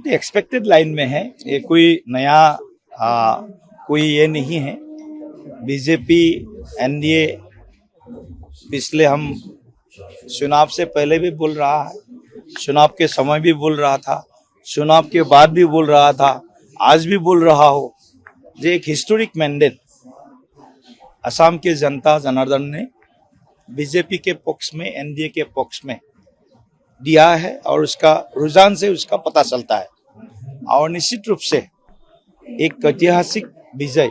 Expected line में है, ये कोई नया कोई ये नहीं है। बीजेपी एनडीए पिछले हम चुनाव से पहले भी बोल रहा है, चुनाव के समय भी बोल रहा था, चुनाव के बाद भी बोल रहा था, आज भी बोल रहा हो। ये एक हिस्टोरिक मैंडेट असम के जनता जनार्दन ने बीजेपी के पक्ष में, एनडीए के पक्ष में दिया है और उसका रुझान से उसका पता चलता है। और निश्चित रूप से एक ऐतिहासिक विजय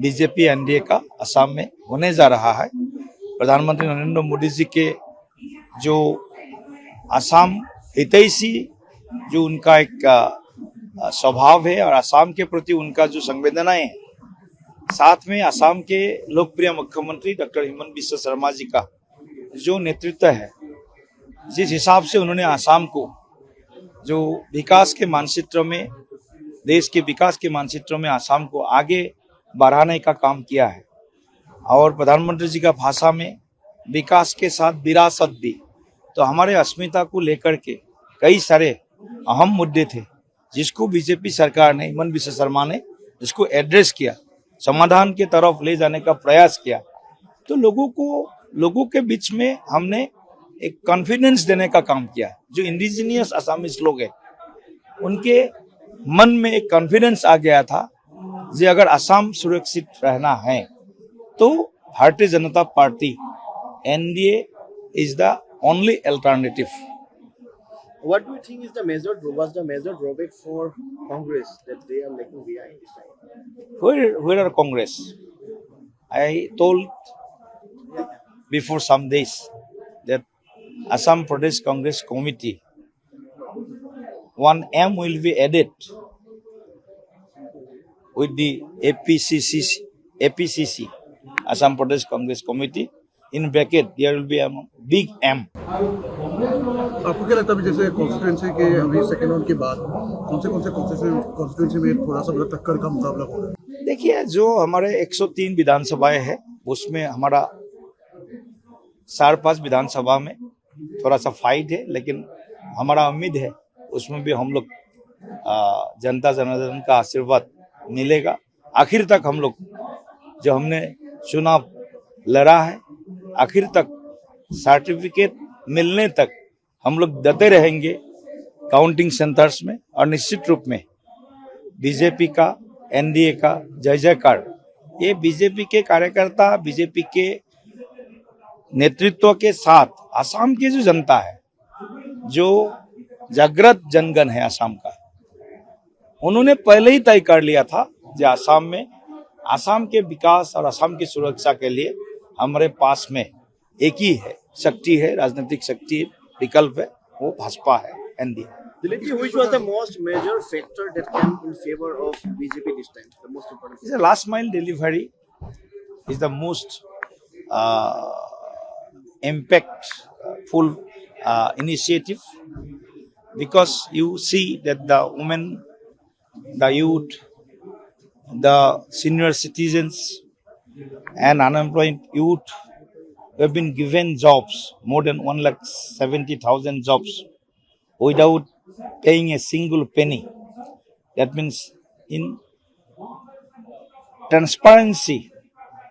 बीजेपी एनडीए का असम में होने जा रहा है। प्रधानमंत्री नरेंद्र मोदी जी के जो असम हितैषी जो उनका एक स्वभाव है और असम के प्रति उनका जो संवेदनाएं है, साथ में असम के लोकप्रिय मुख्यमंत्री डॉक्टर हिमंत बिस्वा शर्मा जी का जो नेतृत्व है, जिस हिसाब से उन्होंने असम को जो विकास के मानचित्र में, देश के विकास के मानचित्र में असम को आगे बढ़ाने का काम किया है। और प्रधानमंत्री जी का भाषा में विकास के साथ विरासत भी, तो हमारे अस्मिता को लेकर के कई सारे अहम मुद्दे थे जिसको बीजेपी सरकार ने, हिमंत बिस्वा शर्मा ने इसको एड्रेस किया, समाधान की तरफ ले जाने का प्रयास किया। तो लोगों के बीच में हमने एक कॉन्फिडेंस देने का काम किया। जो इंडिजिनियस असमीज लोग हैं उनके मन में एक कॉन्फिडेंस आ गया था कि अगर असम सुरक्षित रहना है तो Bharatiya Janata party NDA is the only alternative. What do you think is the major drawback for Congress that they are lagging behind this time? Where are Congress? I told before some days that Assam Pradesh Congress Committee, one M will be added with the APCC, Assam Pradesh Congress Committee. In bracket, there will be a big M. आपको क्या लगता है जैसे constituency के अभी second round के बाद कौन से कॉन्स्टिट्यूंसी में थोड़ा सा टक्कर का मुकाबला हो रहा है? देखिए, जो हमारे 103 विधानसभाएं हैं उसमें हमारा 4-5 विधानसभा में थोड़ा सा फाइट है, लेकिन हमारा उम्मीद है उसमें भी हम लोग जनता जनार्दन का आशीर्वाद मिलेगा। आखिर तक हम लोग जो हमने चुनाव लड़ा है, आखिर तक सर्टिफिकेट मिलने तक हम लोग डटे रहेंगे काउंटिंग सेंटर्स में। और निश्चित रूप में बीजेपी का, एनडीए का जय जयकार, ये बीजेपी के कार्यकर्ता, बीजेपी के नेतृत्व के साथ असम की जो जनता है, जो जागृत जनगण है असम का, उन्होंने पहले ही तय कर लिया था कि असम में, असम के विकास और असम की सुरक्षा के लिए हमारे पास में एक ही है शक्ति है, राजनीतिक शक्ति विकल्प है, वो भाजपा है, NDA. Dilip ji, which was the most major factor that came in favor of BJP this time? The most important. The last mile delivery is the most impactful initiative, because you see that the women, the youth, the senior citizens and unemployed youth have been given jobs, more than 1,70,000 jobs without paying a single penny. That means in transparency,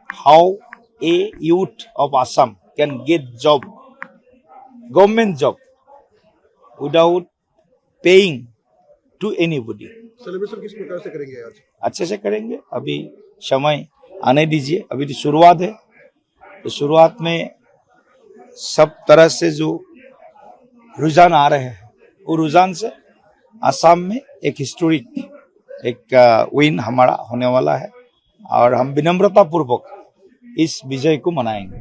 how a youth of Assam can get job, government job, without paying to anybody. Celebration किस प्रकार से करेंगे आज? अच्छे से करेंगे, अभी समय आने दीजिए, अभी तो शुरुआत है। तो शुरुआत में सब तरह से जो रुझान आ रहे हैं, वो रुझान से असम में एक हिस्टोरिक एक विन हमारा होने वाला है और हम विनम्रता पूर्वक इस विजय को मनाएंगे।